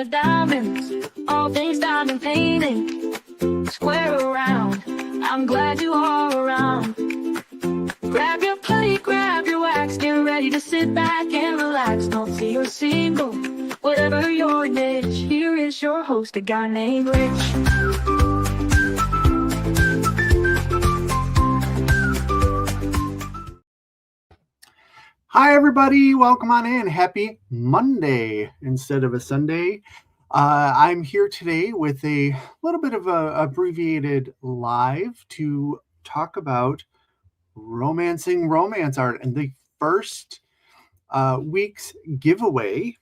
of diamonds, all things diamond painting. Square around, I'm glad you are around. Grab your plate, grab your wax, get ready to sit back and relax. Don't see you're single, whatever your niche. Here is your host, a guy named Rich. Hi, everybody. Welcome on in. Happy Monday instead of a Sunday. I'm here today with a little bit of a abbreviated live to talk about romancing romance art and the first week's giveaway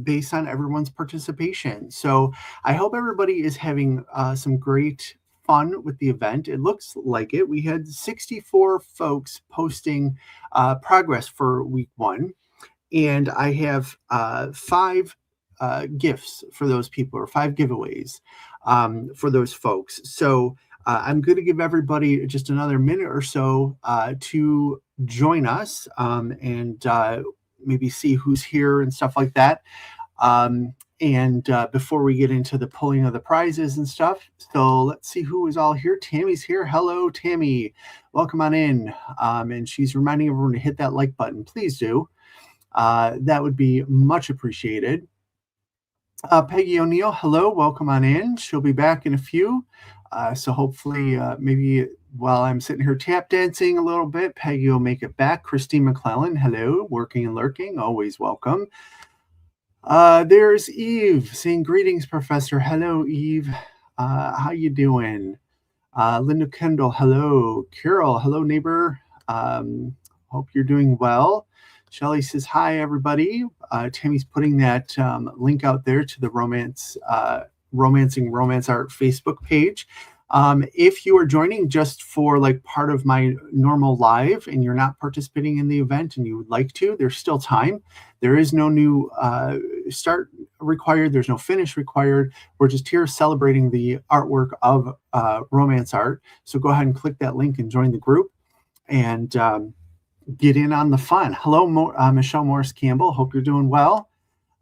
based on everyone's participation. So I hope everybody is having some great fun with the event. It looks like it. We had 64 folks posting progress for week one, and I have 5 gifts for those people, or 5 giveaways for those folks. So I'm going to give everybody just another minute or so to join us and maybe see who's here and stuff like that. And before we get into the pulling of the prizes and stuff, so let's see who is all here. Tammy's here. Hello, Tammy. Welcome on in. And she's reminding everyone to hit that like button. Please do. That would be much appreciated. Peggy O'Neill, hello. Welcome on in. She'll be back in a few. So hopefully maybe while I'm sitting here tap dancing a little bit, Peggy will make it back. Christine McClellan, hello. Working and lurking, always welcome. There's Eve saying greetings, Professor. Hello, Eve. How you doing? Linda Kendall, hello. Carol, hello, neighbor. Hope you're doing well. Shelly says hi, everybody. Tammy's putting that link out there to the Romancing Romance Art Facebook page. If you are joining just for like part of my normal live and you're not participating in the event and you would like to, there's still time. There is no new start required. There's no finish required. We're just here celebrating the artwork of romance art. So go ahead and click that link and join the group and get in on the fun. Hello, Michelle Morris Campbell. Hope you're doing well.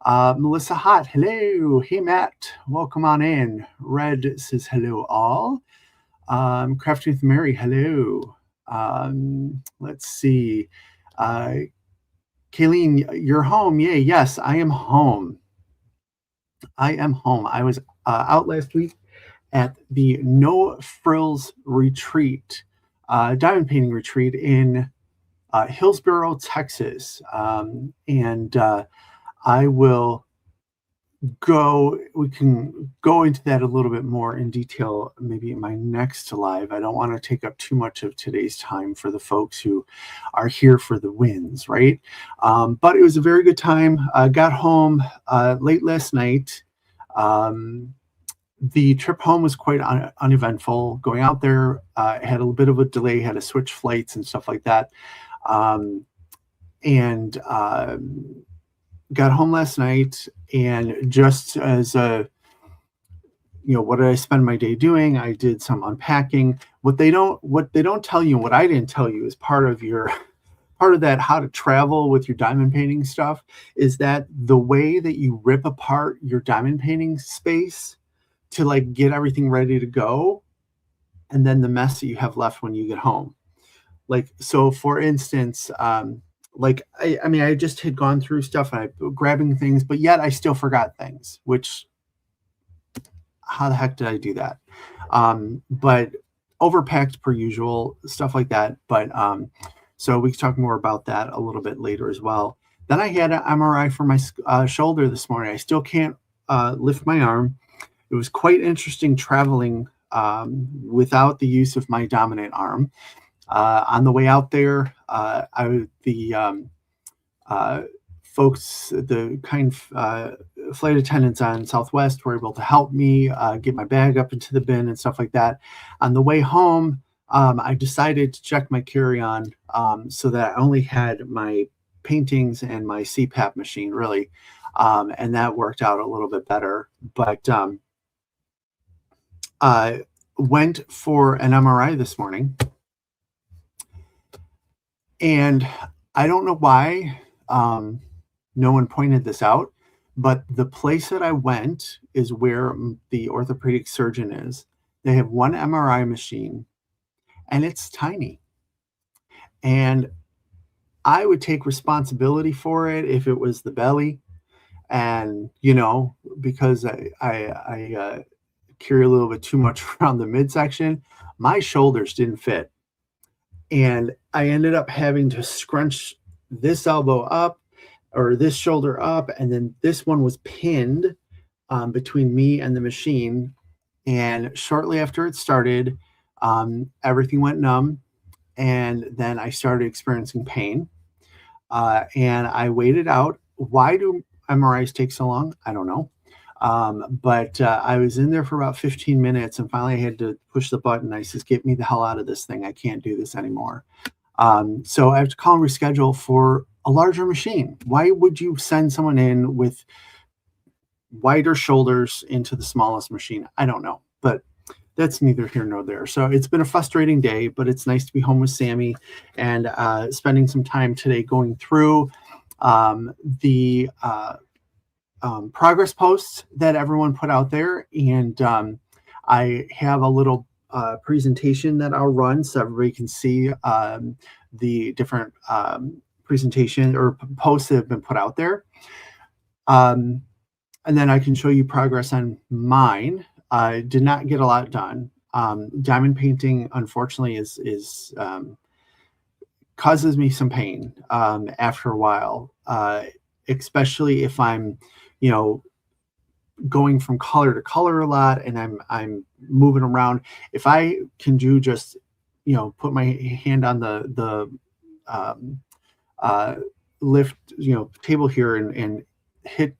Melissa Hott, hello. Hey, Matt, welcome on in. Red says hello, all. Crafty with Mary, hello. Let's see. Kayleen, you're home. Yay, yes, I am home. I am home. I was out last week at the No Frills Retreat, diamond painting retreat in Hillsboro, Texas. And I will we can go into that a little bit more in detail, maybe in my next live. I don't want to take up too much of today's time for the folks who are here for the wins, right? But it was a very good time. I got home late last night. The trip home was quite uneventful. Going out there, had a little bit of a delay, had to switch flights and stuff like that. Got home last night, and just as what did I spend my day doing? I did some unpacking. What they don't tell you, and what I didn't tell you, is part of that how to travel with your diamond painting stuff, is that the way that you rip apart your diamond painting space to like get everything ready to go, and then the mess that you have left when you get home. Like, so for instance, I just had gone through stuff and I grabbing things, but yet I still forgot things, which, how the heck did I do that? But overpacked per usual, stuff like that. But so we can talk more about that a little bit later as well. Then I had an MRI for my shoulder this morning. I still can't lift my arm. It was quite interesting traveling without the use of my dominant arm. On the way out there, folks, the kind flight attendants on Southwest were able to help me get my bag up into the bin and stuff like that. On the way home, I decided to check my carry-on so that I only had my paintings and my CPAP machine, really, and that worked out a little bit better. But I went for an MRI this morning. And I don't know why no one pointed this out, But the place that I went is where the orthopedic surgeon is. They have one MRI machine, and it's tiny. And I would take responsibility for it if it was the belly, and because I carry a little bit too much around the midsection, my shoulders didn't fit, and I ended up having to scrunch this elbow up or this shoulder up, and then this one was pinned between me and the machine. And shortly after it started, everything went numb, and then I started experiencing pain. And I waited out. Why do MRIs take so long? I don't know. But I was in there for about 15 minutes, and finally I had to push the button. I says, "Get me the hell out of this thing. I can't do this anymore." So I have to call and reschedule for a larger machine. Why would you send someone in with wider shoulders into the smallest machine? I don't know, but that's neither here nor there. So it's been a frustrating day, but it's nice to be home with Sammy and spending some time today going through the progress posts that everyone put out there. And I have a little presentation that I'll run so everybody can see the different presentation or posts that have been put out there. And then I can show you progress on mine. I did not get a lot done. Diamond painting, unfortunately, is causes me some pain after a while, especially if I'm, going from color to color a lot and I'm moving around. If I can do just, put my hand on the lift, table here and hit.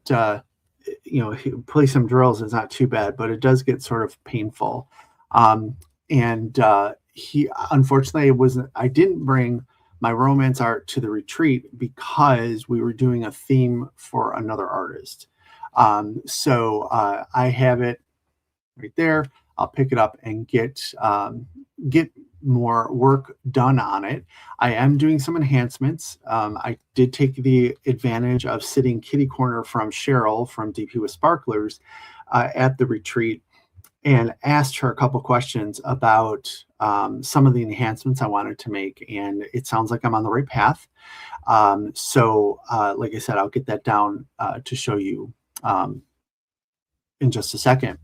Play some drills is not too bad, but it does get sort of painful. And he, unfortunately, I didn't bring my RomantzArt to the retreat because we were doing a theme for another artist. So I have it right there. I'll pick it up and get more work done on it. I am doing some enhancements. I did take the advantage of sitting kitty corner from Cheryl from DP with Sparklers at the retreat and asked her a couple questions about some of the enhancements I wanted to make. And it sounds like I'm on the right path. So like I said, I'll get that down to show you in just a second.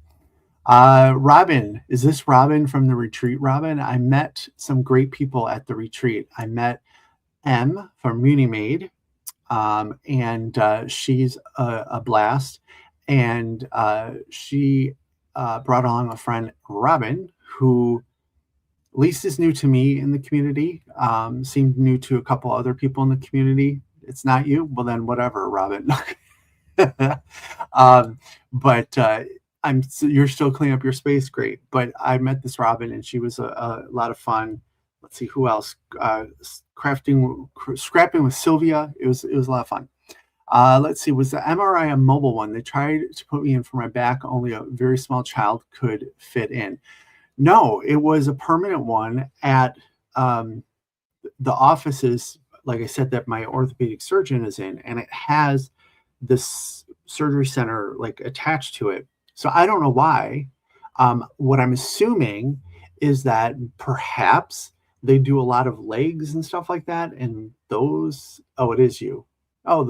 Robin, is this Robin from the retreat? Robin, I met some great people at the retreat. I met M from Munimade, and she's a blast. And she brought along a friend, Robin, who at least is new to me in the community, seemed new to a couple other people in the community. It's not you? Well, then whatever, Robin. But you're still cleaning up your space. Great. But I met this Robin and she was a lot of fun. Let's see who else, scrapping with Sylvia. It was a lot of fun. Let's see, was the MRI a mobile one? They tried to put me in for my back. Only a very small child could fit in. No, it was a permanent one at the offices, like I said, that my orthopedic surgeon is in, and it has this surgery center like attached to it. So I don't know why. What I'm assuming is that perhaps they do a lot of legs and stuff like that. And those, oh, it is you. Oh,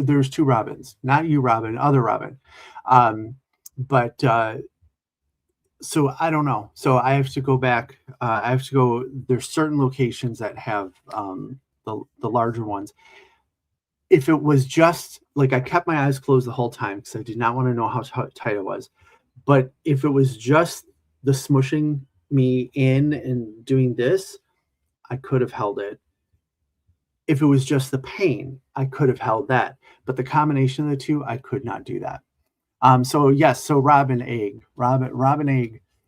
there's two Robins, not you, Robin, other Robin. So I don't know. So I have to go back. There's certain locations that have the larger ones. If it was just like, I kept my eyes closed the whole time because I did not want to know how tight it was. But if it was just the smushing me in and doing this, I could have held it. If it was just the pain, I could have held that. But the combination of the two, I could not do that. So yes, so Robin Egg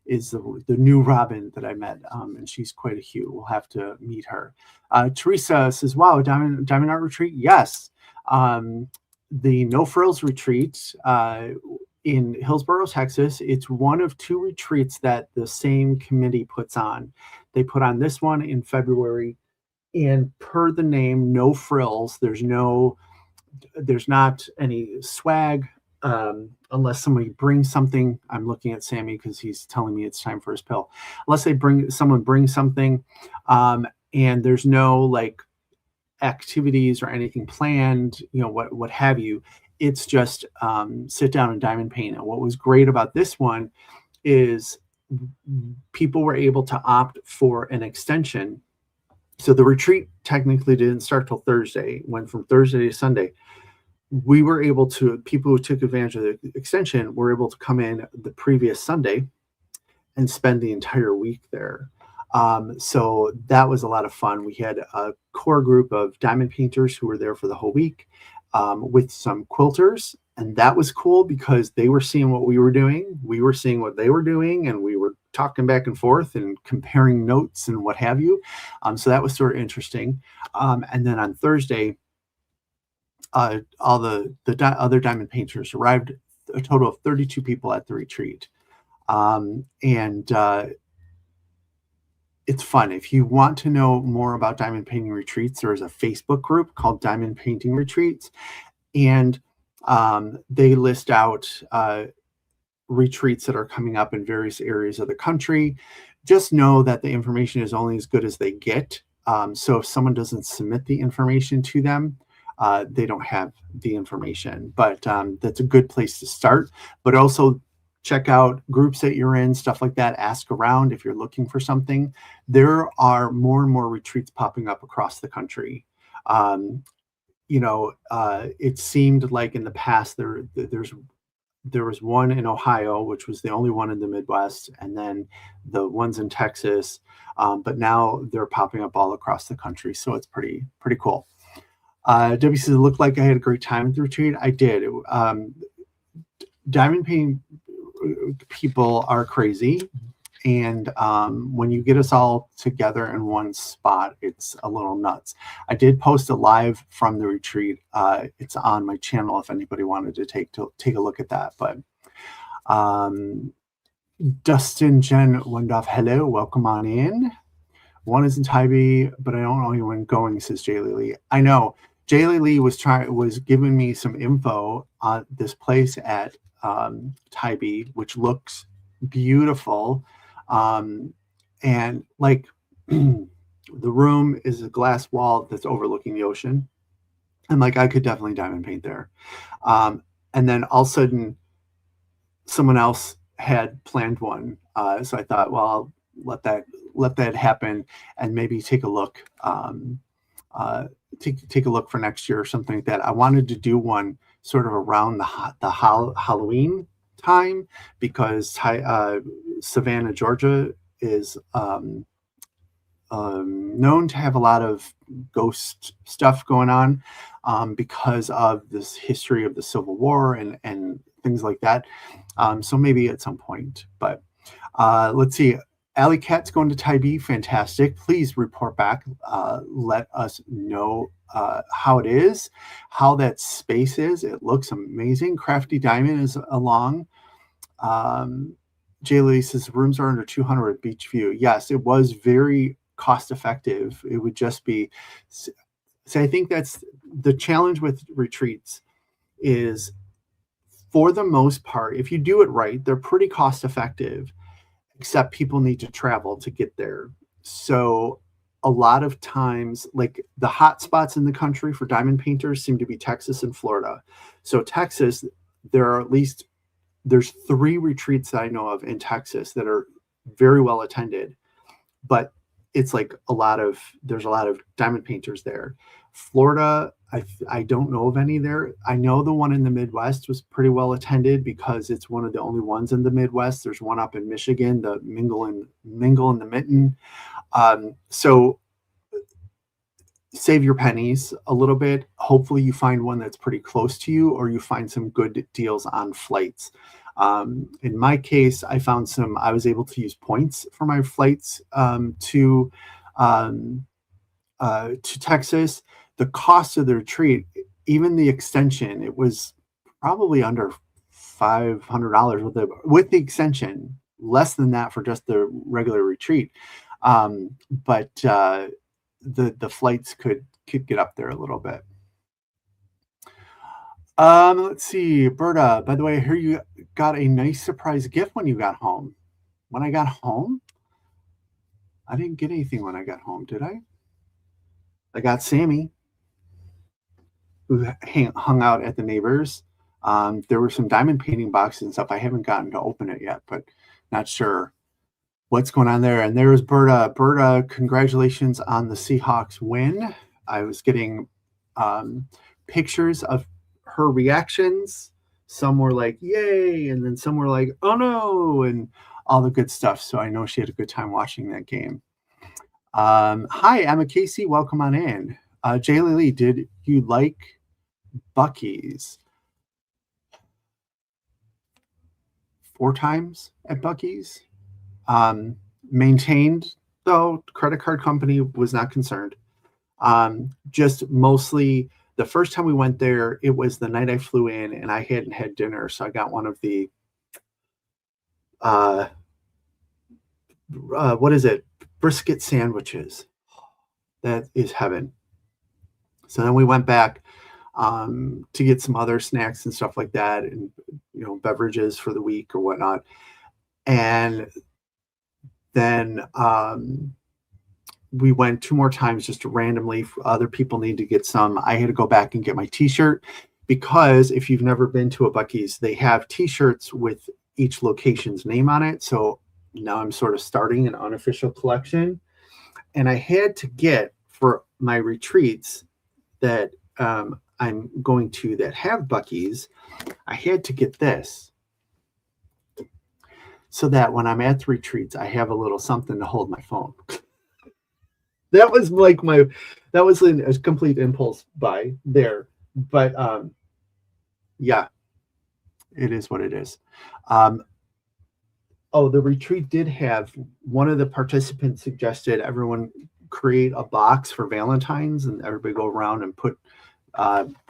is the new Robin that I met, and she's quite a hoot. We'll have to meet her. Teresa says, "Wow, Diamond Art Retreat." Yes, the No Frills Retreat in Hillsborough, Texas. It's one of two retreats that the same committee puts on. They put on this one in February, and per the name, No Frills. There's not any swag unless somebody brings something. I'm looking at Sammy because he's telling me it's time for his pill. Unless someone brings something, and there's no like activities or anything planned, what have you. It's just sit down and diamond paint. And what was great about this one is people were able to opt for an extension. So the retreat technically didn't start till Thursday, went from Thursday to Sunday. We were able to, people who took advantage of the extension were able to come in the previous Sunday and spend the entire week there. So that was a lot of fun. We had a core group of diamond painters who were there for the whole week, with some quilters. And that was cool because they were seeing what we were doing. We were seeing what they were doing, and we were talking back and forth and comparing notes and what have you. So that was sort of interesting. And then on Thursday, all the other diamond painters arrived, a total of 32 people at the retreat. And it's fun. If you want to know more about diamond painting retreats, there is a Facebook group called Diamond Painting Retreats, and they list out retreats that are coming up in various areas of the country. Just know that the information is only as good as they get. So if someone doesn't submit the information to them, they don't have the information. But that's a good place to start. But also check out groups that you're in, stuff like that. Ask around if you're looking for something. There are more and more retreats popping up across the country. It seemed like in the past there was one in Ohio, which was the only one in the Midwest, and then the ones in Texas. But now they're popping up all across the country, so it's pretty cool. W says, it looked like I had a great time at the retreat. I did. Diamond painting people are crazy, and when you get us all together in one spot, it's a little nuts. I did post a live from the retreat. It's on my channel if anybody wanted to take a look at that. But Dustin Jen Wendoff, hello, welcome on in. One is in Tybee, but I don't know anyone going, says Jay Lee. I know Jay Lee was giving me some info on this place at Tybee, which looks beautiful. And like the room is a glass wall that's overlooking the ocean. And like, I could definitely diamond paint there. And then all of a sudden someone else had planned one. So I thought, well, I'll let that happen and maybe take a look, take a look for next year or something like that. I wanted to do one sort of around the Halloween time, because Savannah, Georgia is known to have a lot of ghost stuff going on, because of this history of the Civil War and things like that. So maybe at some point, but let's see. Alley Cat's going to Tybee. Fantastic. Please report back. Let us know how it is, how that space is. It looks amazing. Crafty Diamond is along. Jay Lee says rooms are under 200 at Beach View. Yes, it was very cost effective. It would just be. So I think that's the challenge with retreats is, for the most part, if you do it right, they're pretty cost effective, except people need to travel to get there. So a lot of times, like the hot spots in the country for diamond painters seem to be Texas and Florida. So Texas, there's 3 retreats that I know of in Texas that are very well attended, but it's like there's a lot of diamond painters there. Florida, I don't know of any there. I know the one in the Midwest was pretty well attended because it's one of the only ones in the Midwest. There's one up in Michigan, the Mingle and the Mitten. So save your pennies a little bit. Hopefully you find one that's pretty close to you, or you find some good deals on flights. In my case, I was able to use points for my flights to Texas. The cost of the retreat, even the extension, it was probably under $500 with the extension, less than that for just the regular retreat. But the flights could get up there a little bit. Let's see, Berta. By the way, I hear you got a nice surprise gift when you got home. When I got home, I didn't get anything when I got home, did I? I got Sammy, who hung out at the neighbors. There were some diamond painting boxes and stuff. I haven't gotten to open it yet, but not sure what's going on there. And there was Berta. Berta, congratulations on the Seahawks win. I was getting pictures of her reactions. Some were like, yay, and then some were like, oh no, and all the good stuff. So I know she had a good time watching that game. Hi, Emma Casey. Welcome on in. Jay Lee, did you like Buc-ee's? 4 times at Buc-ee's. Maintained, though, credit card company was not concerned. Just mostly the first time we went there, it was the night I flew in and I hadn't had dinner. So I got one of the, what is it? Brisket sandwiches. That is heaven. So then we went back to get some other snacks and stuff like that, and beverages for the week or whatnot. And then we went 2 more times just randomly. Other people need to get some. I had to go back and get my t-shirt, because if you've never been to a Buc-ee's, they have t-shirts with each location's name on it. So now I'm sort of starting an unofficial collection. And I had to get, for my retreats that I'm going to that have Buc-ee's, I had to get this, so that when I'm at the retreats, I have a little something to hold my phone. That was like that was a complete impulse buy there. But yeah, it is what it is. The retreat did have, one of the participants suggested everyone create a box for Valentine's, and everybody go around and put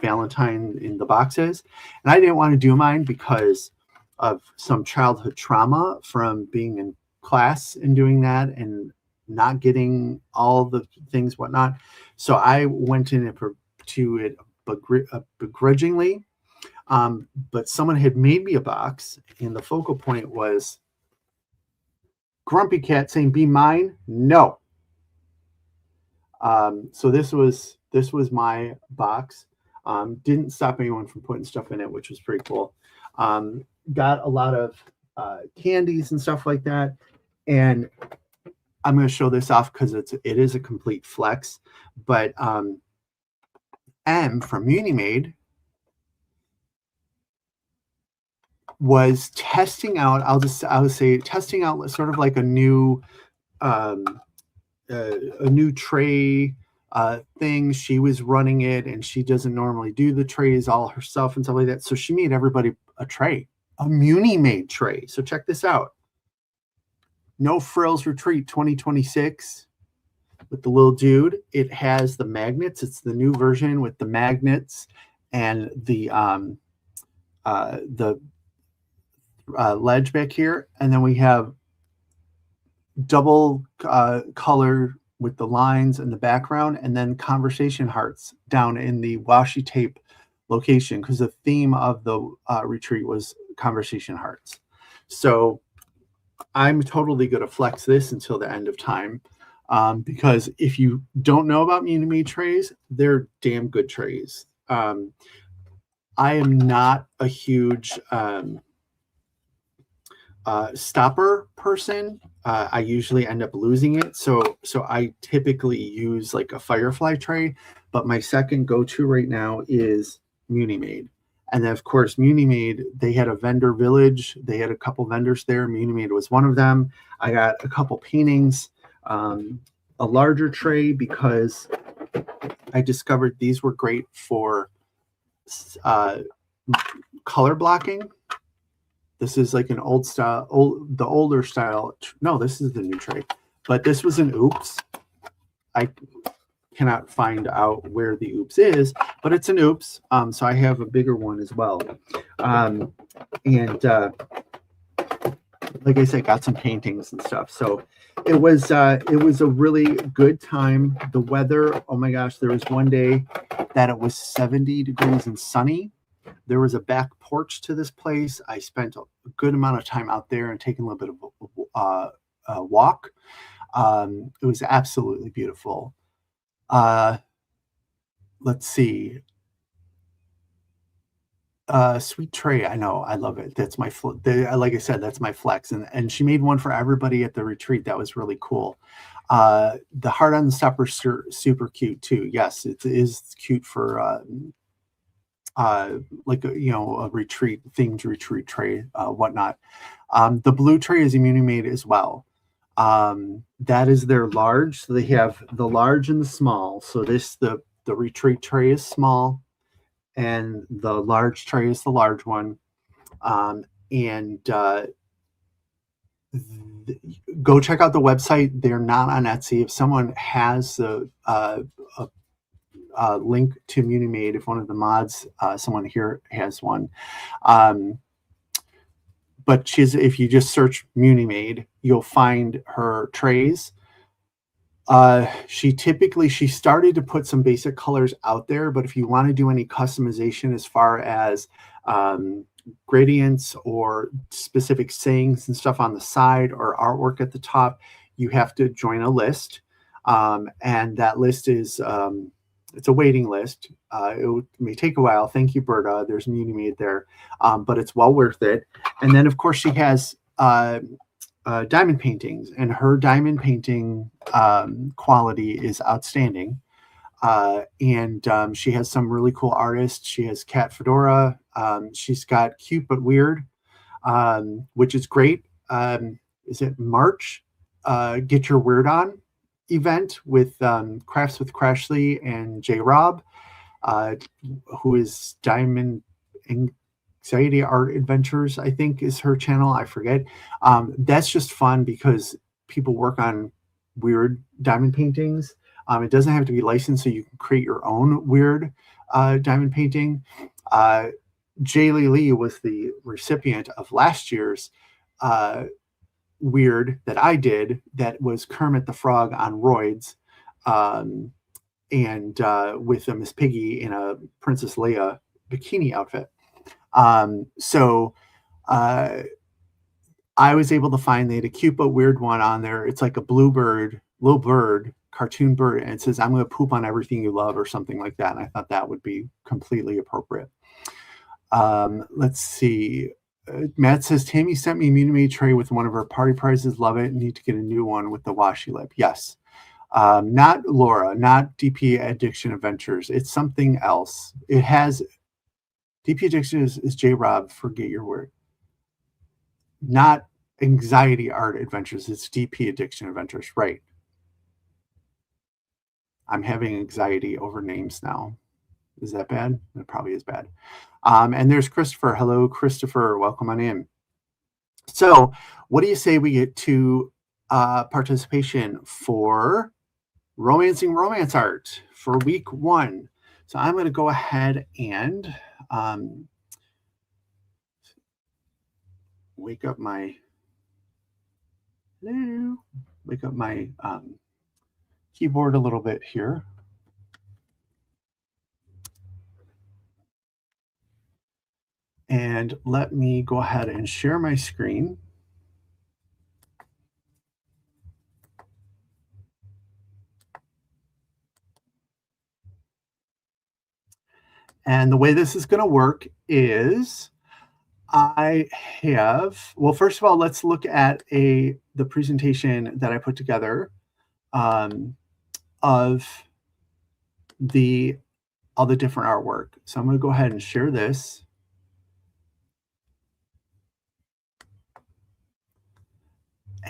Valentine in the boxes. And I didn't want to do mine because of some childhood trauma from being in class and doing that and not getting all the things, whatnot. So I went in to it begrudgingly. But someone had made me a box, and the focal point was Grumpy Cat saying, "Be mine." No. So this was my box. Didn't stop anyone from putting stuff in it, which was pretty cool. Got a lot of candies and stuff like that. And I'm going to show this off because it is a complete flex. But M from Unimade was testing out, I would say testing out sort of like a new tray thing. She was running it, and she doesn't normally do the trays all herself and stuff like that. So she made everybody a tray, a Unimade tray. So check this out. No Frills Retreat 2026 with the little dude. It has the magnets. It's the new version with the magnets and the ledge back here. And then we have double color with the lines in the background, and then conversation hearts down in the washi tape location, because the theme of the retreat was conversation hearts. So I'm totally going to flex this until the end of time, because if you don't know about Unimade trays, they're damn good trays. I am not a huge stopper person. I usually end up losing it. So I typically use like a Firefly tray, but my second go-to right now is Unimade. And then of course, Unimade, they had a vendor village. They had a couple vendors there. Unimade was one of them. I got a couple paintings, a larger tray, because I discovered these were great for color blocking. This is like an old style, the older style. No, this is the new tray, but this was an oops. I cannot find out where the oops is, but it's an oops. So I have a bigger one as well. And like I said, got some paintings and stuff. So it was a really good time. The weather, oh my gosh, there was one day that it was 70 degrees and sunny. There was a back porch to this place. I spent a good amount of time out there and taking a little bit of a walk. It was absolutely beautiful. Let's see. Sweet Trey, I know, I love it. That's my like I said, that's my flex. And she made one for everybody at the retreat. That was really cool. The heart on the stopper super cute too. Yes, it is cute for like a retreat themed retreat tray, whatnot. The blue tray is Immunity made as well. That is their large. So they have the large and the small. So the retreat tray is small, and the large tray is the large one. Go check out the website. They're not on Etsy. If someone has a link to Muni Made, if one of the mods, someone here has one. But if you just search Muni Made, you'll find her trays. She started to put some basic colors out there, but if you want to do any customization as far as gradients or specific sayings and stuff on the side or artwork at the top, you have to join a list. And that list is, it's a waiting list. It may take a while. Thank you, Berta. There's Muni Made there, but it's well worth it. And then, of course, she has diamond paintings, and her diamond painting quality is outstanding. And she has some really cool artists. She has Cat Fedora. She's got Cute But Weird, which is great. Is it March? Get Your Weird On event with Crafts with Crashly and J. Rob, who is Diamond Anxiety Art Adventures, I think is her channel. I forget. That's just fun because people work on weird diamond paintings. It doesn't have to be licensed, so you can create your own weird diamond painting. Jaylee Lee was the recipient of last year's weird that I did, that was Kermit the Frog on roids, and with a Miss Piggy in a Princess Leia bikini outfit. So I was able to find, they had a Cute But Weird one on there. It's like a little bird, cartoon bird, and it says, "I'm going to poop on everything you love," or something like that. And I thought that would be completely appropriate. Let's see. Matt says, "Tammy sent me a Muni Made tray with one of her party prizes. Love it. Need to get a new one with the washi lip." Yes. Not Laura, not DP Addiction Adventures. It's something else. It has DP Addiction is J. Rob, Forget Your Word. Not Anxiety Art Adventures. It's DP Addiction Adventures. Right. I'm having anxiety over names now. Is that bad? It probably is bad. And there's Christopher. Hello, Christopher. Welcome on in. So what do you say we get to participation for Romancing Romance Art for week 1? So I'm going to go ahead and wake up my keyboard a little bit here. And let me go ahead and share my screen. And the way this is going to work is I have, well, first of all, let's look at the presentation that I put together of all the different artwork. So I'm going to go ahead and share this.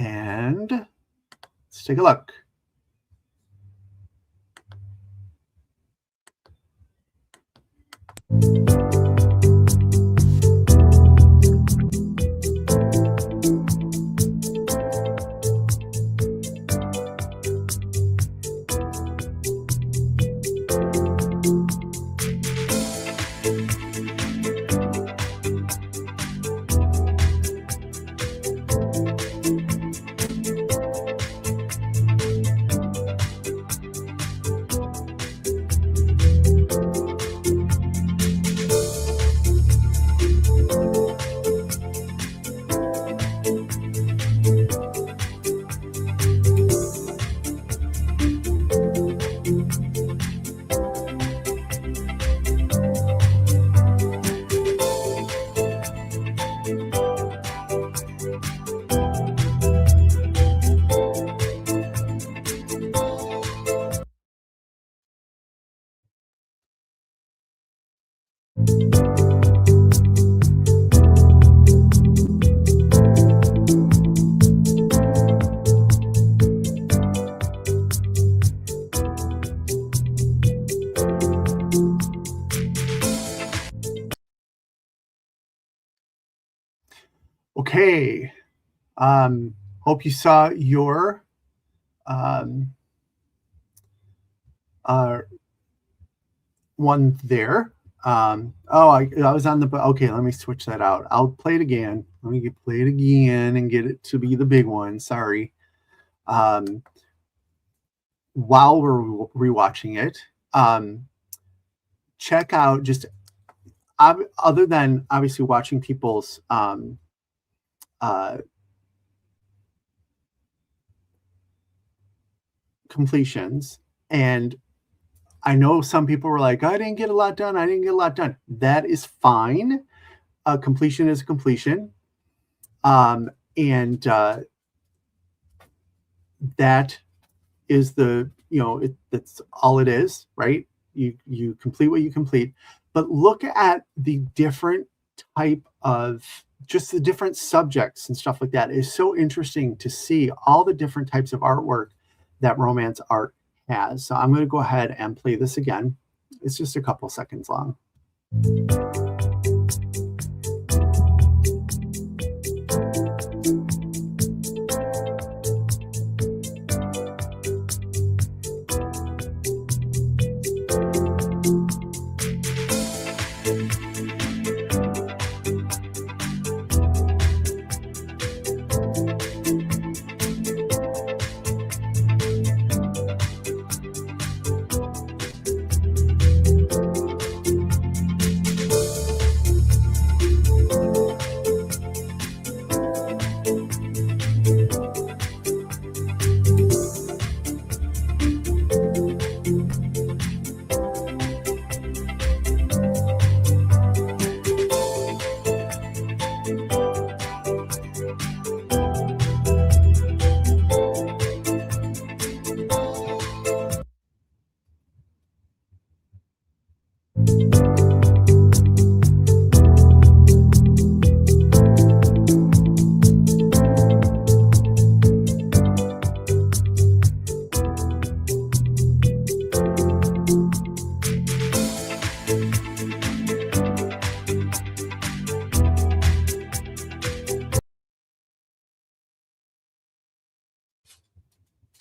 And let's take a look. Okay. Hope you saw your um, uh, one there. I was on the. Okay, let me switch that out. I'll play it again. Let me play it again and get it to be the big one. Sorry. Um, while we're rewatching it, check out just other than obviously watching people's uh, completions. And I know some people were like, I didn't get a lot done. I didn't get a lot done. That is fine. Completion is a completion. And that is that's all it is, right? You complete what you complete, but look at the different type of just the different subjects and stuff like that. Is so interesting to see all the different types of artwork that RomantzArt has. So I'm going to go ahead and play this again. It's just a couple seconds long.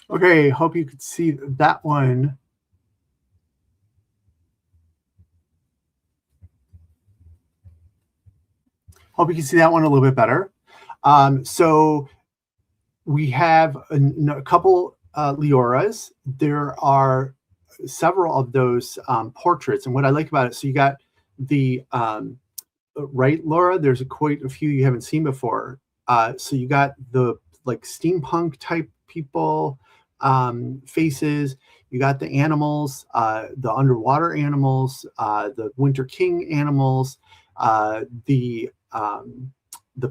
Okay, hope you could see that one. Hope you can see that one a little bit better. So we have a couple Leoras. There are several of those portraits. And what I like about it, so you got the right, Laura, there's quite a few you haven't seen before. So you got the like steampunk type people faces. You got the animals, the underwater animals, the Winter King animals, the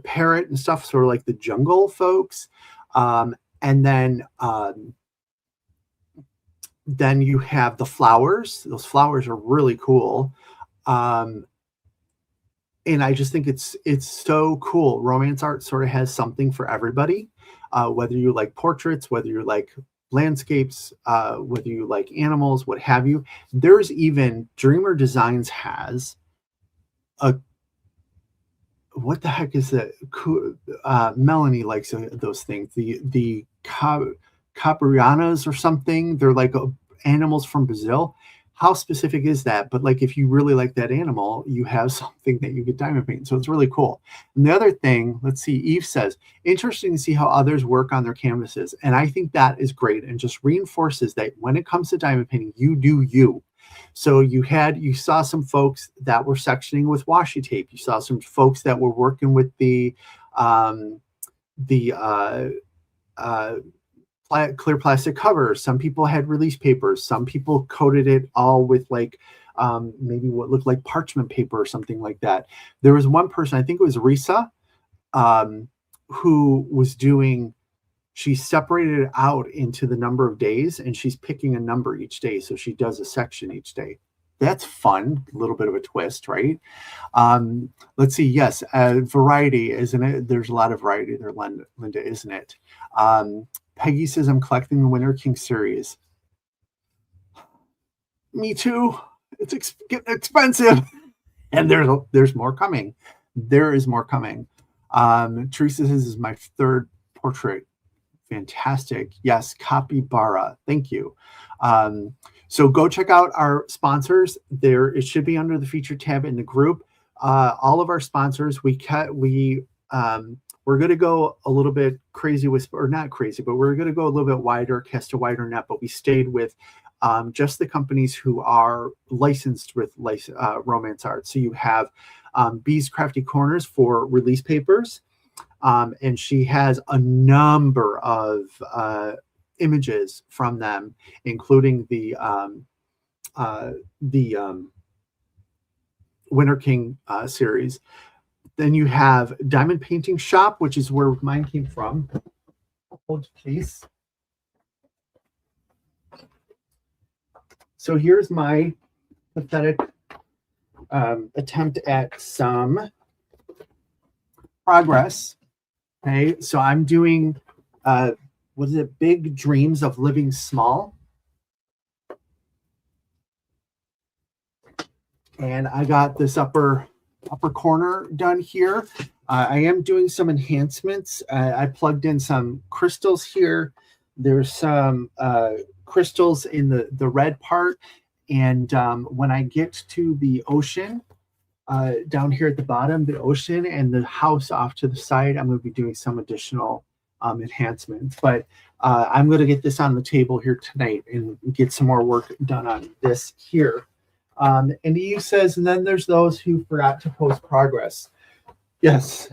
parrot and stuff, sort of like the jungle folks. And then you have the flowers. Those flowers are really cool. And I just think it's so cool. RomantzArt sort of has something for everybody, whether you like portraits, whether you like landscapes, whether you like animals, what have you. There's even Dreamer Designs has a, what the heck is that? Melanie likes those things. The Caprianas or something. They're like animals from Brazil. How specific is that? But like, if you really like that animal, you have something that you could diamond paint. So it's really cool. And the other thing, let's see, Eve says, interesting to see how others work on their canvases. And I think that is great and just reinforces that when it comes to diamond painting, you do you. So you saw some folks that were sectioning with washi tape. You saw some folks that were working with the clear plastic covers. Some people had release papers. Some people coated it all with like maybe what looked like parchment paper or something like that. There was one person, I think it was Risa, who was doing, she separated it out into the number of days and she's picking a number each day. So she does a section each day. That's fun. A little bit of a twist, right? Let's see. Yes, variety, isn't it? There's a lot of variety there, Linda, isn't it? Peggy says, I'm collecting the Winter King series. Me too. It's getting expensive. And there's more coming. There is more coming. Teresa says, this is my third portrait. Fantastic. Yes, Capybara. Thank you. So go check out our sponsors. There, it should be under the feature tab in the group. All of our sponsors, we're going to go a little bit crazy with, or not crazy, but we're going to go a little bit wider, cast a wider net. But we stayed with just the companies who are licensed with RomantzArt. So you have Bee's Crafty Corners for release papers. And she has a number of images from them, including the Winter King series. Then you have Diamond Painting Shop, which is where mine came from. Hold, please. So here's my pathetic attempt at some progress. Okay, so I'm doing, what is it? Big Dreams of Living Small. And I got this upper corner done here. I am doing some enhancements. I plugged in some crystals here. There's some crystals in the red part. And when I get to the ocean, down here at the bottom, the ocean and the house off to the side, I'm going to be doing some additional enhancements. But I'm going to get this on the table here tonight and get some more work done on this here. And Eve says, and then there's those who forgot to post progress. Yes,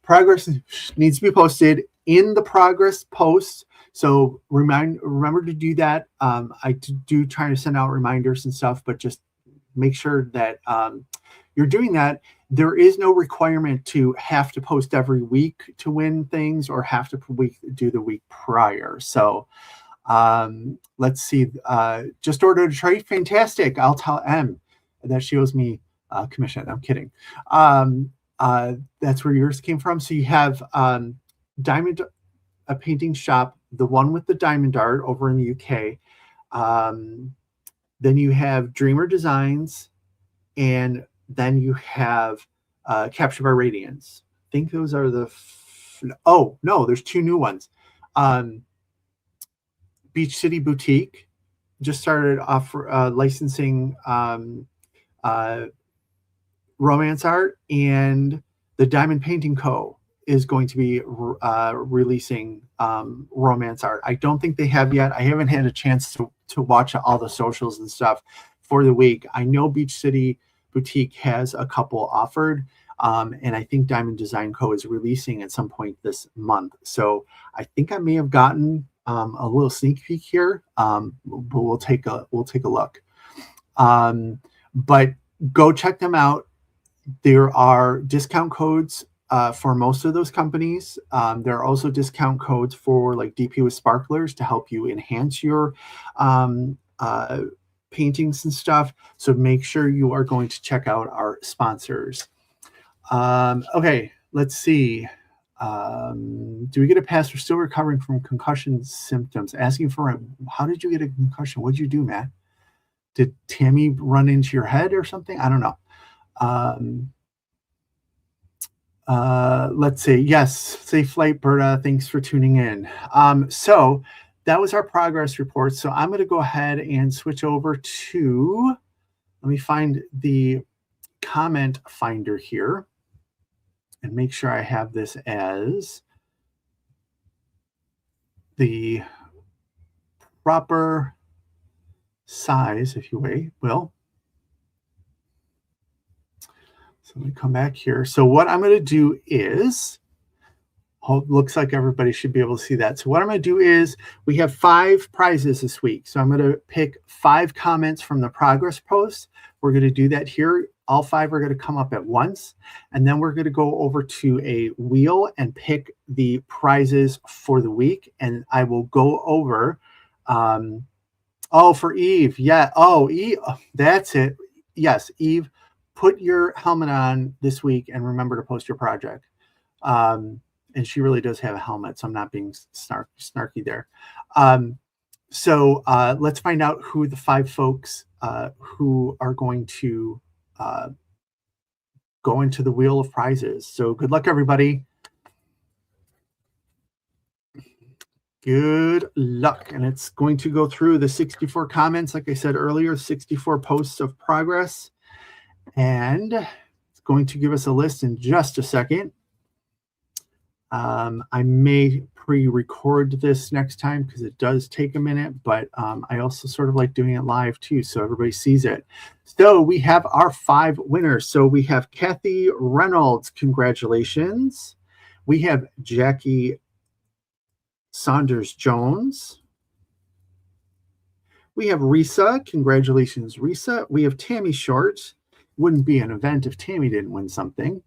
progress needs to be posted in the progress post. So remember to do that. I do try to send out reminders and stuff, but just make sure that you're doing that. There is no requirement to have to post every week to win things or have to do the week prior. So let's see. Just ordered a tray. Fantastic. I'll tell M that she owes me commission. I'm kidding. That's where yours came from. So you have Diamond a Painting Shop, the one with the diamond art over in the UK. Then you have Dreamer Designs, and then you have Capture by Radiance. I think those are the oh no, there's two new ones. Beach City Boutique just started off licensing RomantzArt, and the Diamond Painting Co. is going to be releasing RomantzArt. I don't think they have yet. I haven't had a chance to watch all the socials and stuff for the week. I know Beach City Boutique has a couple offered, and I think Diamond Design Co. is releasing at some point this month. So I think I may have gotten a little sneak peek here, but we'll take a look. But go check them out. There are discount codes for most of those companies. There are also discount codes for like DP with Sparklers to help you enhance your paintings and stuff. So make sure you are going to check out our sponsors. Okay, let's see. Do we get a pass? We're still recovering from concussion symptoms. Asking for how did you get a concussion? What did you do, Matt? Did Tammy run into your head or something? I don't know. Let's see. Yes, safe flight, Berta. Thanks for tuning in. So that was our progress report. So I'm going to go ahead and switch over to, let me find the comment finder here and make sure I have this as the proper size, if you will. So let me come back here. So what I'm going to do is, looks like everybody should be able to see that. So what I'm going to do is, we have 5 prizes this week. So I'm going to pick 5 comments from the progress post. We're going to do that here. All 5 are going to come up at once. And then we're going to go over to a wheel and pick the prizes for the week. And I will go over, oh, for Eve. Yeah. Oh, Eve. That's it. Yes, Eve, put your helmet on this week and remember to post your project. And she really does have a helmet, so I'm not being snarky there. So let's find out who the 5 folks who are going to go into the wheel of prizes. So good luck, everybody. Good luck. And it's going to go through the 64 comments, like I said earlier, 64 posts of progress. And it's going to give us a list in just a second. I may pre-record this next time because it does take a minute, but I also sort of like doing it live too, so everybody sees it. So we have our 5 winners. So we have Kathy Reynolds, congratulations. We have Jackie Saunders Jones. We have Risa, congratulations, Risa. We have Tammy Short. Wouldn't be an event if Tammy didn't win something.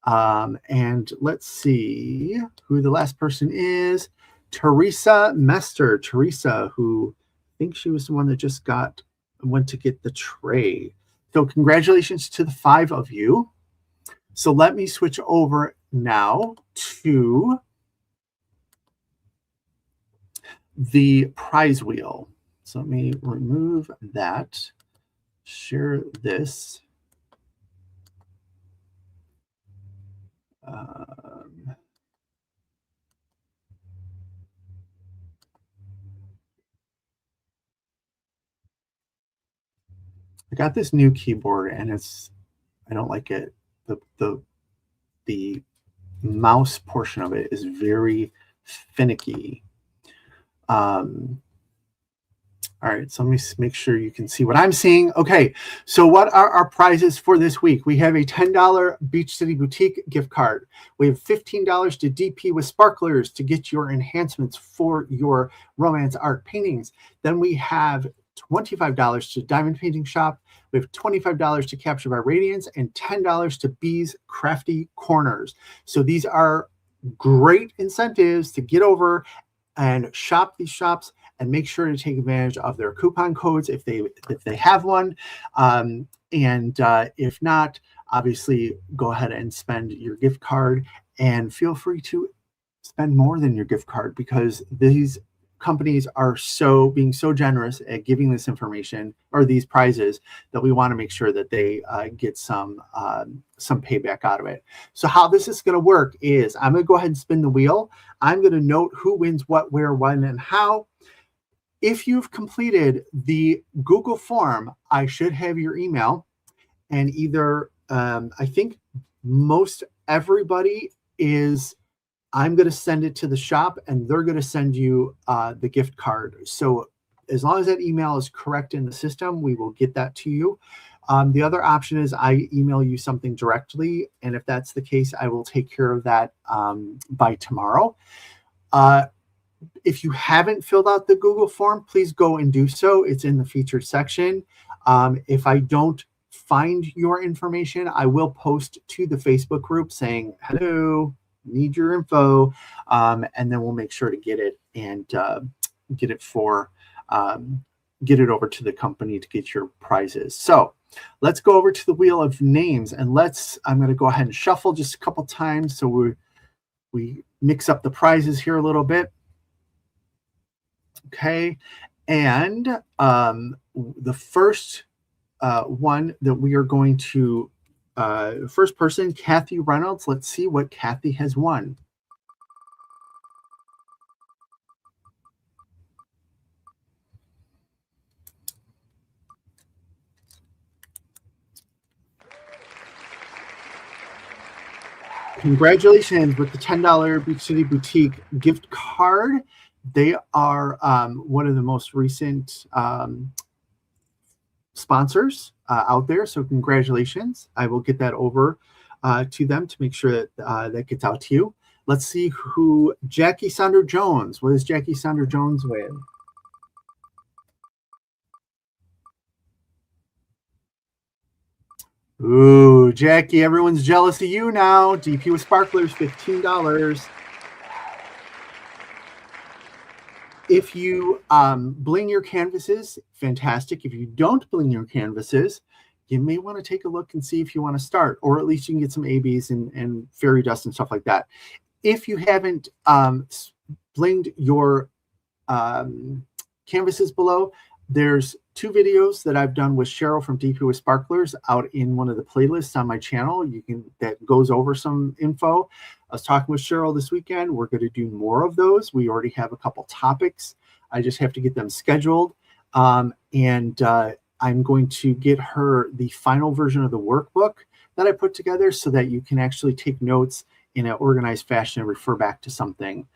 And let's see who the last person is. Teresa Mester. Teresa, who I think she was the one that just went to get the tray. So congratulations to the 5 of you. So let me switch over now to the prize wheel. So let me remove that, share this. I got this new keyboard and I don't like it. The mouse portion of it is very finicky. All right, so let me make sure you can see what I'm seeing. Okay, so what are our prizes for this week? We have a $10 Beach City Boutique gift card. We have $15 to DP with Sparklers to get your enhancements for your RomantzArt paintings. Then we have $25 to Diamond Painting Shop. We have $25 to Capture by Radiance and $10 to Bee's Crafty Corners. So these are great incentives to get over and shop these shops and make sure to take advantage of their coupon codes if they have one. If not, obviously go ahead and spend your gift card, and feel free to spend more than your gift card because these companies are being so generous at giving this information or these prizes that we want to make sure that they get some payback out of it. So how this is going to work is I'm going to go ahead and spin the wheel. I'm going to note who wins what, where, when, and how. If you've completed the Google form, I should have your email, and either I think most everybody is, I'm going to send it to the shop and they're going to send you the gift card. So as long as that email is correct in the system, we will get that to you. The other option is I email you something directly, and if that's the case, I will take care of that by tomorrow. If you haven't filled out the Google form, please go and do so. It's in the featured section. If I don't find your information, I will post to the Facebook group saying, hello, need your info. And then we'll make sure to get it and get it over to the company to get your prizes. So let's go over to the wheel of names, and I'm going to go ahead and shuffle just a couple times so we mix up the prizes here a little bit. Okay, and the first one that we are going to, first person, Kathy Reynolds. Let's see what Kathy has won. Congratulations with the $10 Beach City Boutique gift card. They are one of the most recent sponsors out there. So congratulations. I will get that over to them to make sure that that gets out to you. Let's see who Jackie Saunders Jones. What is Jackie Saunders Jones with? Ooh, Jackie, everyone's jealous of you now. DP with Sparklers, $15. If you bling your canvases, fantastic. If you don't bling your canvases, you may want to take a look and see if you want to start, or at least you can get some ABs and fairy dust and stuff like that. If you haven't blinged your canvases below, there's 2 videos that I've done with Cheryl from DP with Sparklers out in one of the playlists on my channel. That goes over some info. I was talking with Cheryl this weekend. We're going to do more of those. We already have a couple topics. I just have to get them scheduled. I'm going to get her the final version of the workbook that I put together so that you can actually take notes in an organized fashion and refer back to something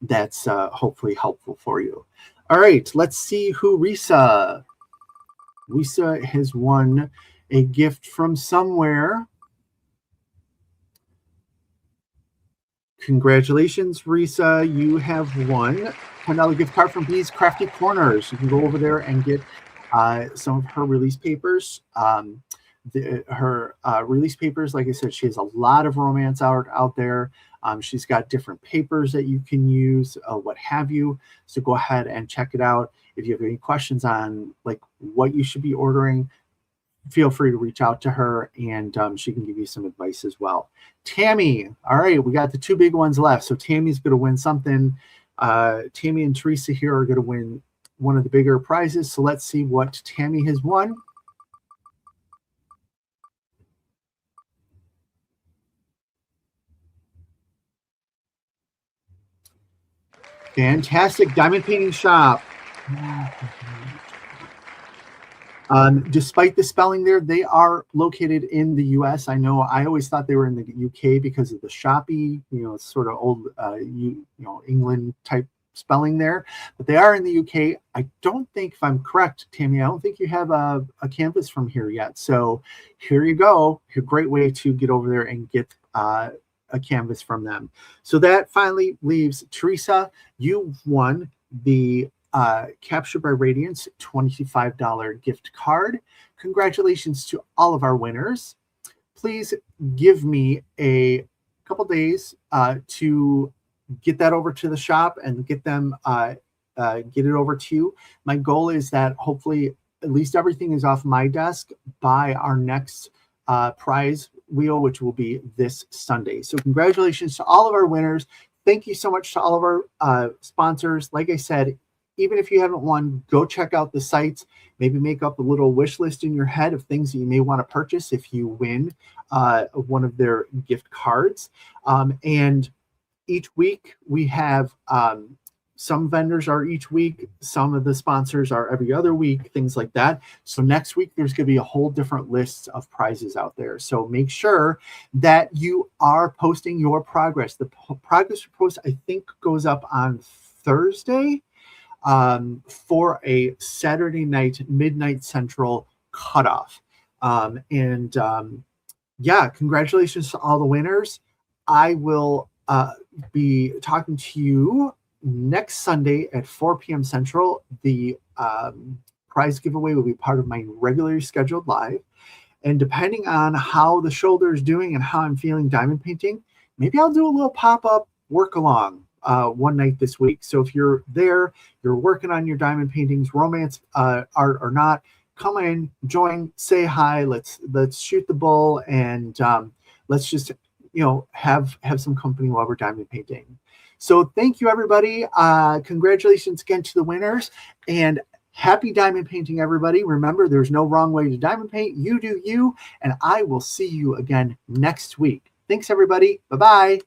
that's hopefully helpful for you. All right, let's see who Risa has won a gift from somewhere. Congratulations, Risa. You have won $10 gift card from Bee's Crafty Corners. You can go over there and get some of her release papers. Her release papers, like I said, she has a lot of romance art out there. She's got different papers that you can use, what have you. So go ahead and check it out. If you have any questions on like what you should be ordering, feel free to reach out to her, and she can give you some advice as well. Tammy, all right, we got the 2 big ones left. So Tammy's going to win something. Tammy and Teresa here are going to win one of the bigger prizes. So let's see what Tammy has won. Fantastic. Diamond Painting Shop. Despite the spelling there, they are located in the U.S. I know I always thought they were in the U.K. because of the shoppy, it's sort of old, England type spelling there. But they are in the U.K. I don't think, if I'm correct, Tammy, I don't think you have a canvas from here yet. So here you go. A great way to get over there and get a canvas from them. So that finally leaves Teresa. You've won the Capture by Radiance $25 gift card. Congratulations to all of our winners. Please give me a couple days to get that over to the shop and get them get it over to you. My goal is that hopefully at least everything is off my desk by our next prize wheel, which will be this Sunday. So congratulations to all of our winners. Thank you so much to all of our sponsors. Like I said, even if you haven't won, go check out the sites. Maybe make up a little wish list in your head of things that you may want to purchase if you win one of their gift cards. And each week we have some vendors are each week, some of the sponsors are every other week, things like that. So next week there's going to be a whole different list of prizes out there. So make sure that you are posting your progress. The progress report, I think, goes up on Thursday for a Saturday night, midnight Central cutoff. Yeah, congratulations to all the winners. I will be talking to you next Sunday at 4 p.m. Central. The prize giveaway will be part of my regularly scheduled live. And depending on how the shoulder is doing and how I'm feeling diamond painting, maybe I'll do a little pop-up work along one night this week. So if you're there, you're working on your diamond paintings, romance art or not, come in, join, say hi, let's shoot the bull, and let's just have some company while we're diamond painting. So thank you, everybody. Congratulations again to the winners, and happy diamond painting, everybody. Remember, there's no wrong way to diamond paint. You do you, and I will see you again next week. Thanks, everybody. Bye-bye.